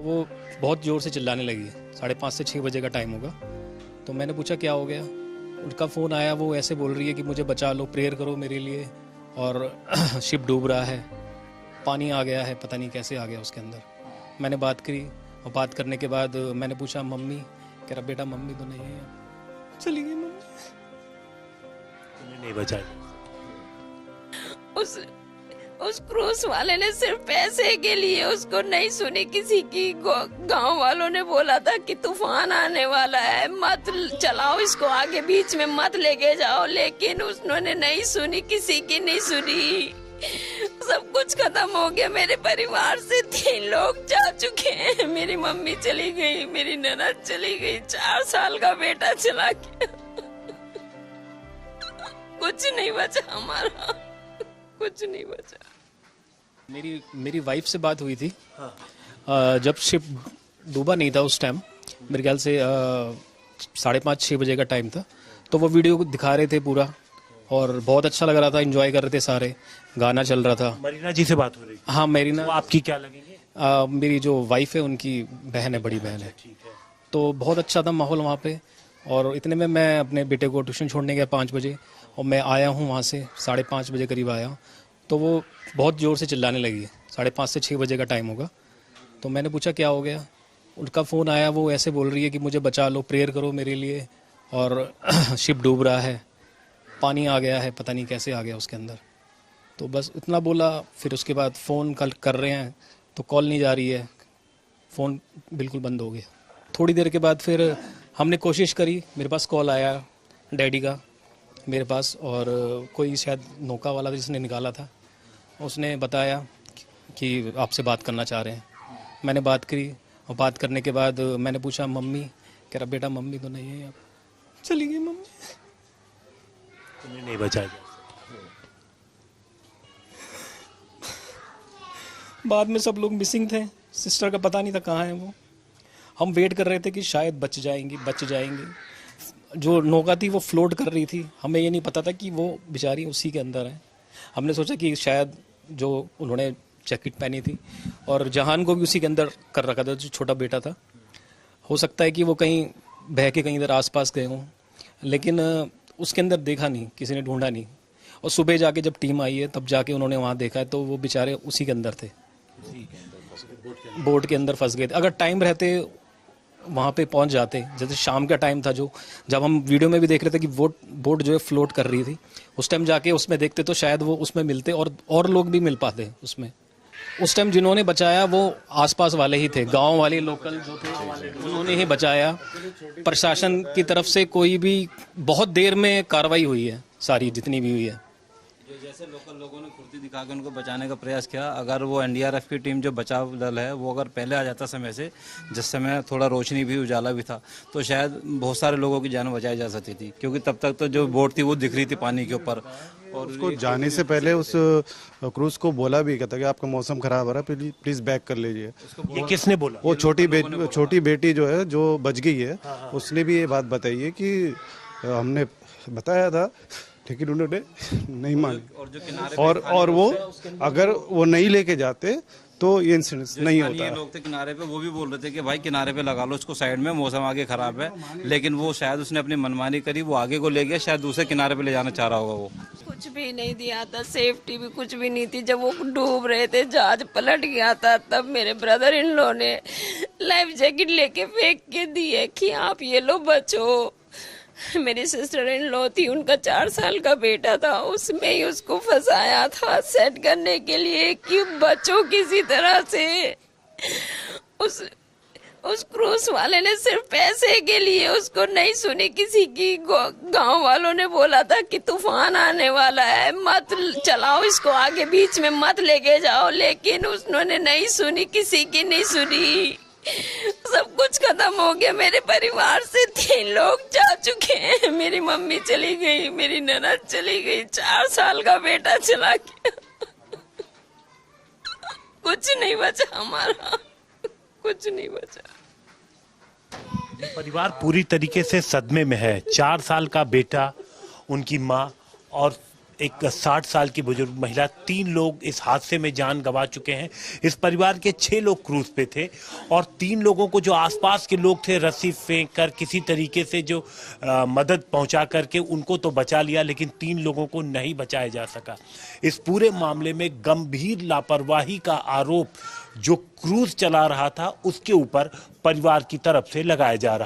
वो बहुत ज़ोर से चिल्लाने लगी। 5:30 से 6 बजे का टाइम होगा। तो मैंने पूछा क्या हो गया। उनका फ़ोन आया, वो ऐसे बोल रही है कि मुझे बचा लो, प्रेयर करो मेरे लिए, और शिप डूब रहा है, पानी आ गया है, पता नहीं कैसे आ गया उसके अंदर। मैंने बात करी, और बात करने के बाद मैंने पूछा मम्मी, कह रहा बेटा मम्मी तो नहीं है, चली गई मम्मी। तुम्हें नहीं बचाया। उस क्रूज वाले ने सिर्फ पैसे के लिए उसको नहीं सुनी किसी की। गांव वालों ने बोला था कि तूफान आने वाला है, मत चलाओ इसको आगे, बीच में मत लेके जाओ, लेकिन उसने नहीं सुनी, किसी की नहीं सुनी। सब कुछ खत्म हो गया। मेरे परिवार से 3 लोग जा चुके हैं। मेरी मम्मी चली गई, मेरी ननद चली गई, 4 साल का बेटा चला गया। कुछ नहीं बचा हमारा, कुछ नहीं बचा। मेरी वाइफ से बात हुई थी। जब शिप डूबा नहीं था उस टाइम, मेरे ख्याल से 5:30-6 बजे का टाइम था। तो वो वीडियो को दिखा रहे थे पूरा, और बहुत अच्छा लग रहा था, एंजॉय कर रहे थे सारे, गाना चल रहा था। मरीना जी से बात हो रही है। हाँ, मरीना। वो आपकी क्या लगेंगे? मेरी जो वाइफ है उनकी बहन है, बड़ी बहन है। तो बहुत अच्छा था माहौल वहाँ पे। और इतने में मैं अपने बेटे को ट्यूशन छोड़ने गया 5 बजे, और मैं आया हूँ वहाँ से 5:30 बजे करीब आया। तो वो बहुत ज़ोर से चिल्लाने लगी। 5:30 से 6 बजे का टाइम होगा। तो मैंने पूछा क्या हो गया। उनका फ़ोन आया, वो ऐसे बोल रही है कि मुझे बचा लो, प्रेयर करो मेरे लिए, और शिप डूब रहा है, पानी आ गया है, पता नहीं कैसे आ गया उसके अंदर। तो बस इतना बोला। फिर उसके बाद फ़ोन कर रहे हैं तो कॉल नहीं जा रही है, फ़ोन बिल्कुल बंद हो गया। थोड़ी देर के बाद फिर हमने कोशिश करी, मेरे पास कॉल आया डैडी का मेरे पास, और कोई शायद नौका वाला जिसने निकाला था, उसने बताया कि आपसे बात करना चाह रहे हैं। मैंने बात करी, और बात करने के बाद मैंने पूछा मम्मी, कह रहा बेटा मम्मी तो नहीं है, चली गई मम्मी। तुम्हें नहीं बचाया। बाद में सब लोग मिसिंग थे, सिस्टर का पता नहीं था कहाँ है वो। हम वेट कर रहे थे कि शायद बच जाएंगी। जो नौका थी वो फ्लोट कर रही थी, हमें ये नहीं पता था कि वो बेचारी उसी के अंदर है। हमने सोचा कि शायद जो उन्होंने जैकेट पहनी थी, और जहान को भी उसी के अंदर कर रखा था, जो छोटा बेटा था, हो सकता है कि वो कहीं बह के कहीं इधर आसपास गए हों, लेकिन उसके अंदर देखा नहीं, किसी ने ढूंढा नहीं। और सुबह जाके जब टीम आई है तब जाके उन्होंने वहाँ देखा है, तो वो बेचारे उसी के अंदर थे, बोट के अंदर फंस गए थे। अगर टाइम रहते वहाँ पे पहुँच जाते, जैसे शाम का टाइम था, जो जब हम वीडियो में भी देख रहे थे कि बोट जो है फ्लोट कर रही थी, उस टाइम जाके उसमें देखते तो शायद वो उसमें मिलते, और लोग भी मिल पाते उसमें। उस टाइम जिन्होंने बचाया वो आसपास वाले ही थे, गांव वाले लोकल जो थे उन्होंने ही बचाया। प्रशासन की तरफ से कोई भी बहुत देर में कार्रवाई हुई है, सारी जितनी भी हुई है। जैसे लोकल लोगों ने फुर्ती दिखा के उनको बचाने का प्रयास किया। अगर वो एनडीआरएफ की टीम जो बचाव दल है वो अगर पहले आ जाता समय से, जिस समय थोड़ा रोशनी भी उजाला भी था, तो शायद बहुत सारे लोगों की जान बचाई जा सकती थी, क्योंकि तब तक तो जो बोट थी वो दिख रही थी पानी के ऊपर। और उसको जाने से पहले उस क्रूज को बोला भी कहता कि आपका मौसम खराब हो रहा है, प्लीज बैक कर लीजिए। ये किसने बोला? वो छोटी बेटी जो है, जो बच गई है, उसने भी ये बात बताई है कि हमने बताया था, लेकिन उन्होंने नहीं मानी। और वो अगर वो नहीं लेके जाते तो ये इंसिडेंट नहीं होता। लोग थे किनारे पे, वो भी बोल रहे थे कि भाई किनारे पे लगा लो उसको साइड में, मौसम आगे खराब है, लेकिन वो शायद उसने अपनी मनमानी करी, वो आगे को ले गया, शायद दूसरे किनारे पे ले जाना चाह रहा होगा। वो कुछ भी नहीं दिया था, सेफ्टी भी कुछ भी नहीं थी। जब वो डूब रहे थे, जहाज पलट गया था, तब मेरे ब्रदर इन लॉ ने लाइफ जैकेट लेके फेंक के दी है कि आप ये लो बचो। मेरी सिस्टर इन लॉ थी, उनका 4 साल का बेटा था, उसमें ही उसको फंसाया था सेट करने के लिए कि बचो किसी तरह से। उस क्रूज वाले ने सिर्फ पैसे के लिए उसको नहीं सुनी किसी की। गांव वालों ने बोला था कि तूफान आने वाला है, मत चलाओ इसको आगे, बीच में मत लेके जाओ, लेकिन उसने नहीं सुनी, किसी की नहीं सुनी। सब कुछ खत्म हो गया। मेरे परिवार से 3 लोग जा चुके हैं। मेरी मम्मी चली गई, मेरी ननद चली गई, 4 साल का बेटा चला गया। कुछ नहीं बचा हमारा, कुछ नहीं बचा। परिवार पूरी तरीके से सदमे में है। 4 साल का बेटा, उनकी माँ और एक 60 साल की बुजुर्ग महिला, 3 लोग इस हादसे में जान गंवा चुके हैं। इस परिवार के 6 लोग क्रूज पे थे और 3 लोगों को जो आसपास के लोग थे रस्सी फेंक कर किसी तरीके से जो मदद पहुंचा करके उनको तो बचा लिया, लेकिन 3 लोगों को नहीं बचाया जा सका। इस पूरे मामले में गंभीर लापरवाही का आरोप जो क्रूज चला रहा था उसके ऊपर परिवार की तरफ से लगाया जा रहा।